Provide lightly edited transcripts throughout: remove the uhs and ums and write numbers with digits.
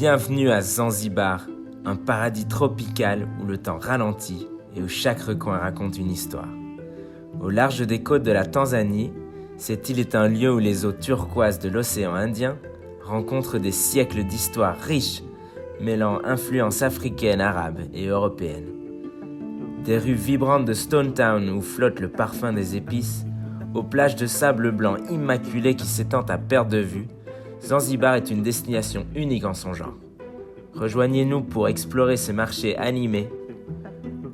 Bienvenue à Zanzibar, un paradis tropical où le temps ralentit et où chaque recoin raconte une histoire. Au large des côtes de la Tanzanie, cette île est un lieu où les eaux turquoises de l'océan Indien rencontrent des siècles d'histoire riches, mêlant influences africaines, arabes et européennes. Des rues vibrantes de Stone Town où flotte le parfum des épices, aux plages de sable blanc immaculé qui s'étendent à perte de vue, Zanzibar est une destination unique en son genre. Rejoignez-nous pour explorer ce marché animé,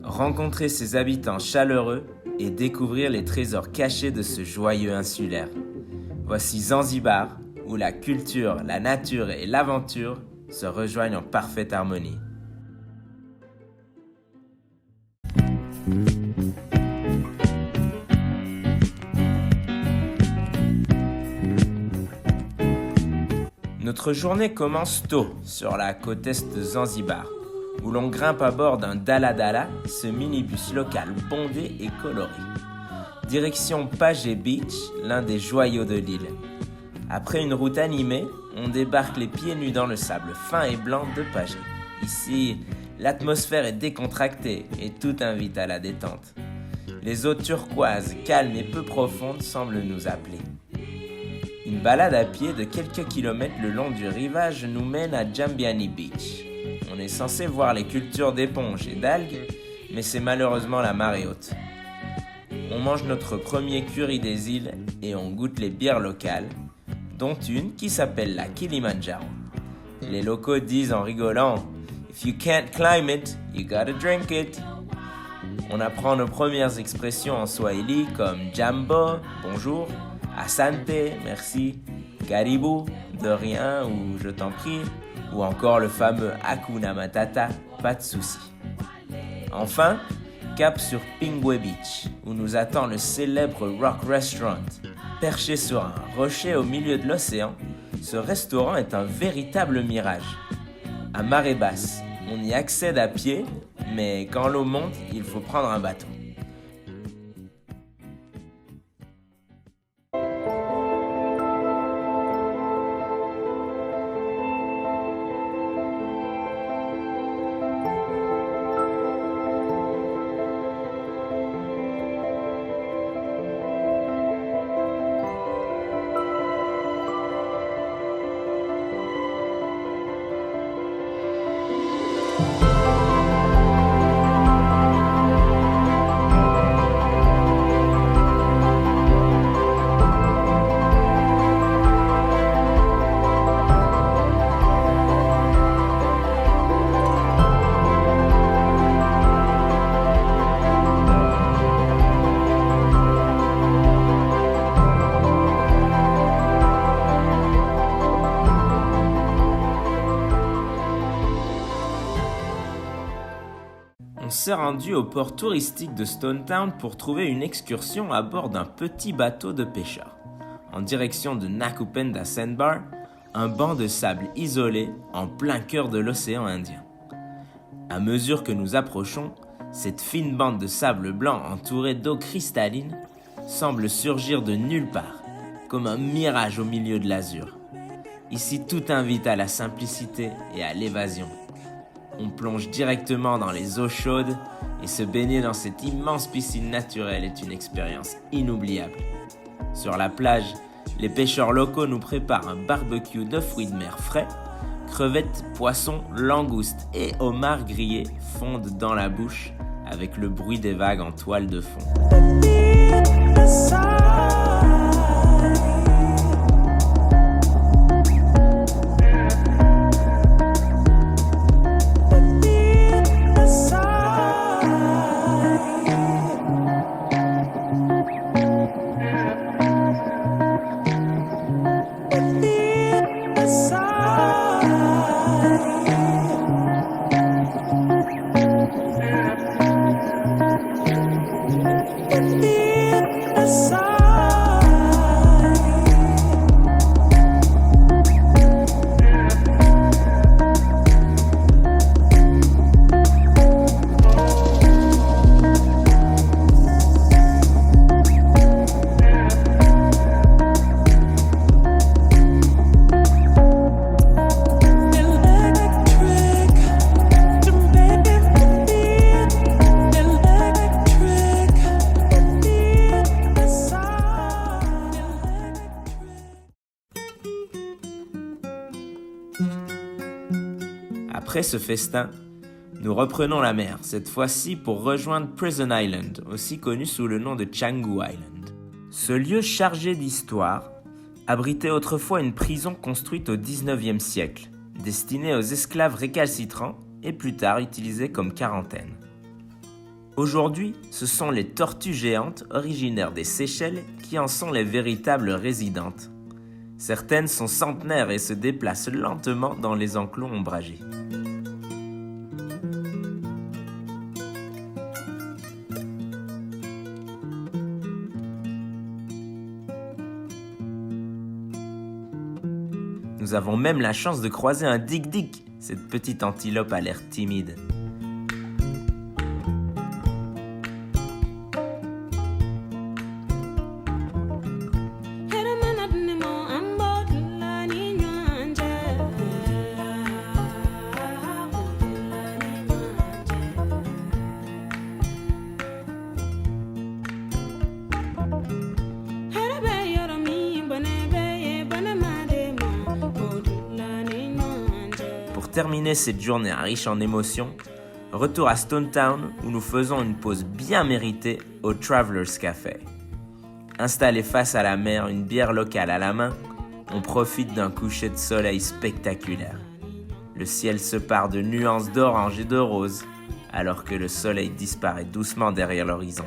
rencontrer ses habitants chaleureux et découvrir les trésors cachés de ce joyeux insulaire. Voici Zanzibar, où la culture, la nature et l'aventure se rejoignent en parfaite harmonie. Notre journée commence tôt sur la côte est de Zanzibar, où l'on grimpe à bord d'un Dala, ce minibus local bondé et coloré. Direction Pagé Beach, l'un des joyaux de l'île. Après une route animée, on débarque les pieds nus dans le sable fin et blanc de Pagé. Ici, l'atmosphère est décontractée et tout invite à la détente. Les eaux turquoises, calmes et peu profondes semblent nous appeler. Une balade à pied de quelques kilomètres le long du rivage nous mène à Jambiani Beach. On est censé voir les cultures d'éponges et d'algues, mais c'est malheureusement la marée haute. On mange notre premier curry des îles et on goûte les bières locales, dont une qui s'appelle la Kilimanjaro. Les locaux disent en rigolant « If you can't climb it, you gotta drink it ». On apprend nos premières expressions en swahili comme « Jambo », bonjour, Asante, merci, Karibu, de rien ou je t'en prie, ou encore le fameux Hakuna Matata, pas de souci. Enfin, cap sur Pingwe Beach, où nous attend le célèbre Rock Restaurant. Perché sur un rocher au milieu de l'océan, ce restaurant est un véritable mirage. À marée basse, on y accède à pied, mais quand l'eau monte, il faut prendre un bateau. On s'est rendu au port touristique de Stone Town pour trouver une excursion à bord d'un petit bateau de pêcheurs, en direction de Nakupenda Sandbar, un banc de sable isolé en plein cœur de l'océan Indien. À mesure que nous approchons, cette fine bande de sable blanc entourée d'eau cristalline semble surgir de nulle part, comme un mirage au milieu de l'azur. Ici, tout invite à la simplicité et à l'évasion. On plonge directement dans les eaux chaudes et se baigner dans cette immense piscine naturelle est une expérience inoubliable. Sur la plage, les pêcheurs locaux nous préparent un barbecue de fruits de mer frais, crevettes, poissons, langoustes et homards grillés fondent dans la bouche avec le bruit des vagues en toile de fond. Après ce festin, nous reprenons la mer, cette fois-ci pour rejoindre Prison Island, aussi connu sous le nom de Canggu Island. Ce lieu chargé d'histoire abritait autrefois une prison construite au XIXe siècle, destinée aux esclaves récalcitrants et plus tard utilisée comme quarantaine. Aujourd'hui, ce sont les tortues géantes originaires des Seychelles qui en sont les véritables résidentes. Certaines sont centenaires et se déplacent lentement dans les enclos ombragés. Nous avons même la chance de croiser un dik-dik, cette petite antilope à l'air timide. Pour terminer cette journée riche en émotions, retour à Stone Town où nous faisons une pause bien méritée au Travelers Café. Installé face à la mer, une bière locale à la main, on profite d'un coucher de soleil spectaculaire. Le ciel se pare de nuances d'orange et de rose, alors que le soleil disparaît doucement derrière l'horizon.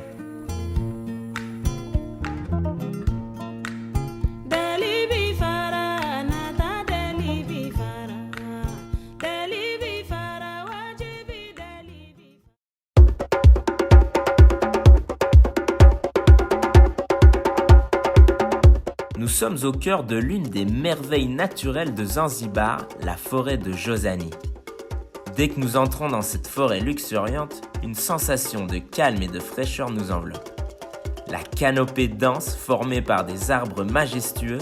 Nous sommes au cœur de l'une des merveilles naturelles de Zanzibar, la forêt de Jozani. Dès que nous entrons dans cette forêt luxuriante, une sensation de calme et de fraîcheur nous enveloppe. La canopée dense, formée par des arbres majestueux,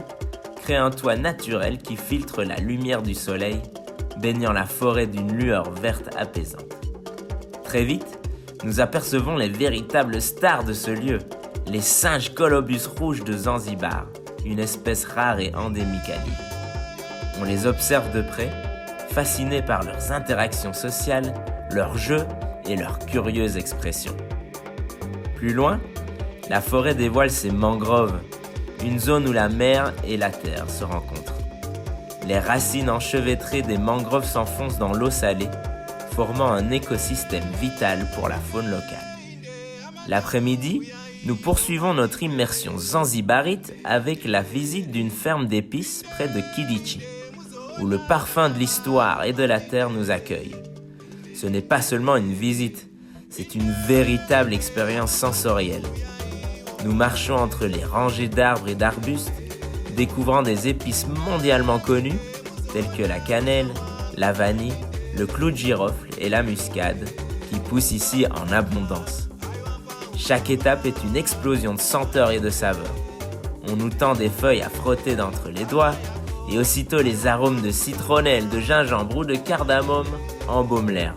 crée un toit naturel qui filtre la lumière du soleil, baignant la forêt d'une lueur verte apaisante. Très vite, nous apercevons les véritables stars de ce lieu, les singes colobus rouges de Zanzibar, une espèce rare et endémique à l'île. On les observe de près, fascinés par leurs interactions sociales, leurs jeux et leurs curieuses expressions. Plus loin, la forêt dévoile ses mangroves, une zone où la mer et la terre se rencontrent. Les racines enchevêtrées des mangroves s'enfoncent dans l'eau salée, formant un écosystème vital pour la faune locale. L'après-midi, nous poursuivons notre immersion zanzibarite avec la visite d'une ferme d'épices près de Kidichi, où le parfum de l'histoire et de la terre nous accueille. Ce n'est pas seulement une visite, c'est une véritable expérience sensorielle. Nous marchons entre les rangées d'arbres et d'arbustes, découvrant des épices mondialement connues, telles que la cannelle, la vanille, le clou de girofle et la muscade, qui poussent ici en abondance. Chaque étape est une explosion de senteurs et de saveurs. On nous tend des feuilles à frotter d'entre les doigts et aussitôt les arômes de citronnelle, de gingembre ou de cardamome embaument l'air.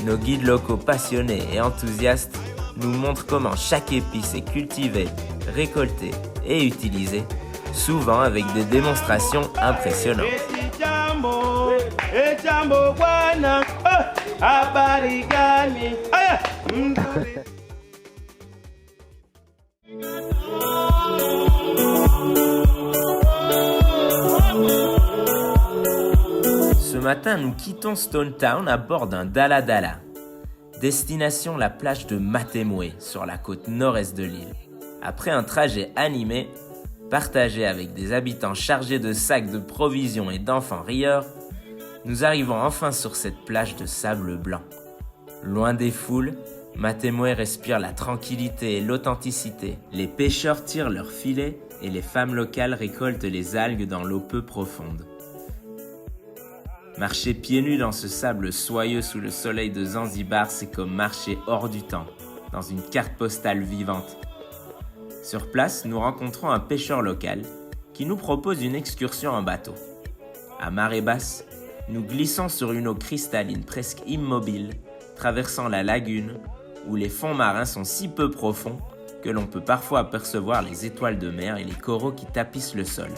Nos guides locaux passionnés et enthousiastes nous montrent comment chaque épice est cultivée, récoltée et utilisée, souvent avec des démonstrations impressionnantes. Ce matin, nous quittons Stone Town à bord d'un Dala Dala. Destination la plage de Matemwe, sur la côte nord-est de l'île. Après un trajet animé, partagé avec des habitants chargés de sacs de provisions et d'enfants rieurs, nous arrivons enfin sur cette plage de sable blanc. Loin des foules, Matemwe respire la tranquillité et l'authenticité. Les pêcheurs tirent leurs filets et les femmes locales récoltent les algues dans l'eau peu profonde. Marcher pieds nus dans ce sable soyeux sous le soleil de Zanzibar, c'est comme marcher hors du temps, dans une carte postale vivante. Sur place, nous rencontrons un pêcheur local qui nous propose une excursion en bateau. À marée basse, nous glissons sur une eau cristalline presque immobile, traversant la lagune, où les fonds marins sont si peu profonds que l'on peut parfois apercevoir les étoiles de mer et les coraux qui tapissent le sol.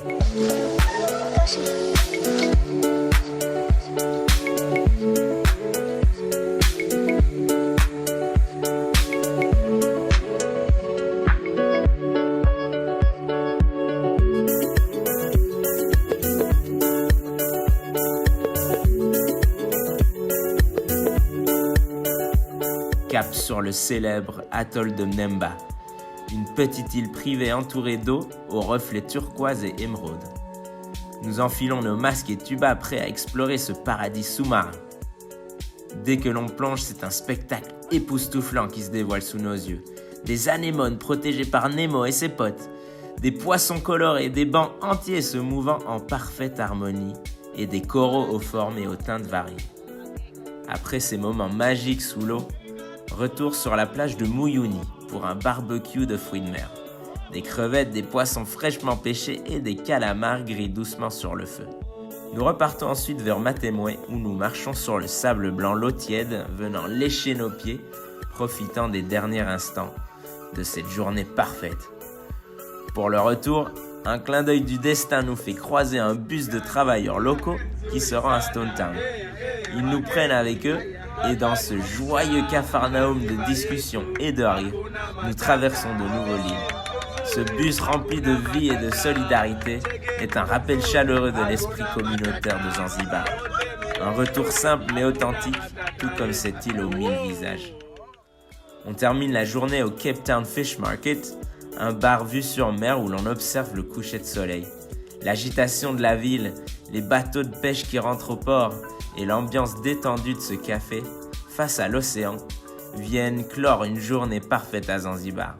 cap sur le célèbre atoll de Mnemba, une petite île privée entourée d'eau aux reflets turquoise et émeraude. Nous enfilons nos masques et tubas prêts à explorer ce paradis sous-marin. Dès que l'on plonge, c'est un spectacle époustouflant qui se dévoile sous nos yeux. Des anémones protégées par Nemo et ses potes, des poissons colorés, des bancs entiers se mouvant en parfaite harmonie et des coraux aux formes et aux teintes variées. Après ces moments magiques sous l'eau, retour sur la plage de Muyuni pour un barbecue de fruits de mer. Des crevettes, des poissons fraîchement pêchés et des calamars grillent doucement sur le feu. Nous repartons ensuite vers Matemwe où nous marchons sur le sable blanc, l'eau tiède venant lécher nos pieds, profitant des derniers instants de cette journée parfaite. Pour le retour, un clin d'œil du destin nous fait croiser un bus de travailleurs locaux qui se rend à Stone Town. Ils nous prennent avec eux et dans ce joyeux capharnaüm de discussions et de rires, nous traversons de nouveau l'île. Ce bus rempli de vie et de solidarité est un rappel chaleureux de l'esprit communautaire de Zanzibar. Un retour simple mais authentique, tout comme cette île aux 1000 visages. On termine la journée au Cape Town Fish Market, un bar vue sur mer où l'on observe le coucher de soleil. L'agitation de la ville, les bateaux de pêche qui rentrent au port et l'ambiance détendue de ce café, face à l'océan, viennent clore une journée parfaite à Zanzibar.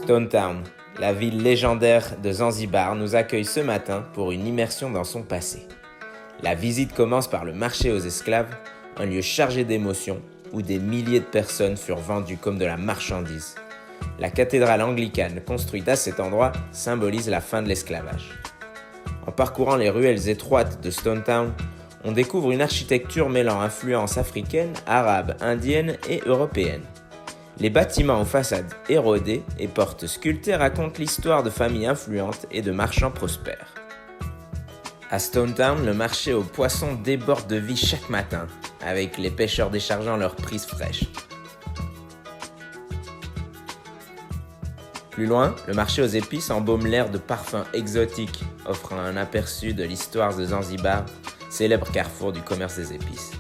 Stone Town, la ville légendaire de Zanzibar, nous accueille ce matin pour une immersion dans son passé. La visite commence par le marché aux esclaves, un lieu chargé d'émotions où des milliers de personnes furent vendues comme de la marchandise. La cathédrale anglicane construite à cet endroit symbolise la fin de l'esclavage. En parcourant les ruelles étroites de Stone Town, on découvre une architecture mêlant influences africaines, arabes, indiennes et européennes. Les bâtiments aux façades érodées et portes sculptées racontent l'histoire de familles influentes et de marchands prospères. À Stone Town, le marché aux poissons déborde de vie chaque matin, avec les pêcheurs déchargeant leurs prises fraîches. Plus loin, le marché aux épices embaume l'air de parfums exotiques, offrant un aperçu de l'histoire de Zanzibar, célèbre carrefour du commerce des épices.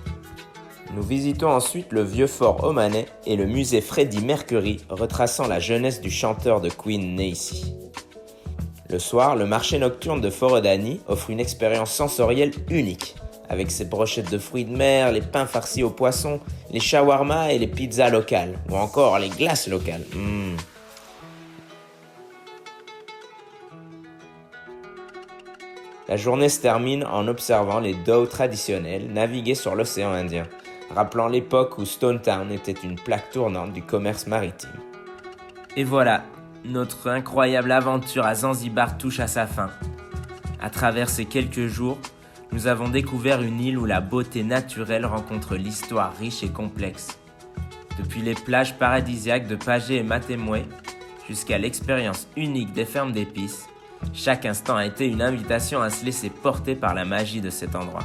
Nous visitons ensuite le vieux fort omanais et le musée Freddie Mercury, retraçant la jeunesse du chanteur de Queen né ici. Le soir, le marché nocturne de Forodhani offre une expérience sensorielle unique, avec ses brochettes de fruits de mer, les pains farcis au poisson, les shawarmas et les pizzas locales, ou encore les glaces locales. La journée se termine en observant les dhows traditionnels naviguer sur l'océan Indien, rappelant l'époque où Stone Town était une plaque tournante du commerce maritime. Et voilà, notre incroyable aventure à Zanzibar touche à sa fin. À travers ces quelques jours, nous avons découvert une île où la beauté naturelle rencontre l'histoire riche et complexe. Depuis les plages paradisiaques de Pagé et Matemwe, jusqu'à l'expérience unique des fermes d'épices, chaque instant a été une invitation à se laisser porter par la magie de cet endroit.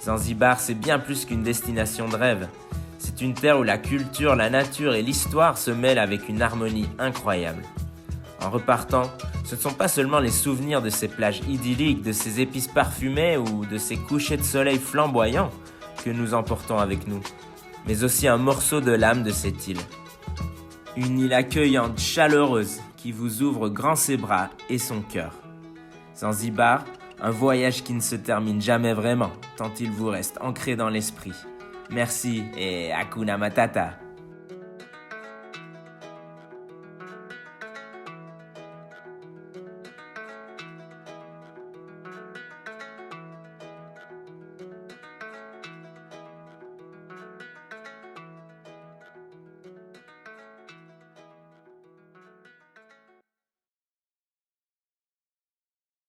Zanzibar, c'est bien plus qu'une destination de rêve. C'est une terre où la culture, la nature et l'histoire se mêlent avec une harmonie incroyable. En repartant, ce ne sont pas seulement les souvenirs de ces plages idylliques, de ces épices parfumées ou de ces couchers de soleil flamboyants que nous emportons avec nous, mais aussi un morceau de l'âme de cette île. Une île accueillante, chaleureuse, qui vous ouvre grand ses bras et son cœur. Zanzibar, un voyage qui ne se termine jamais vraiment, tant il vous reste ancré dans l'esprit. Merci et Hakuna Matata.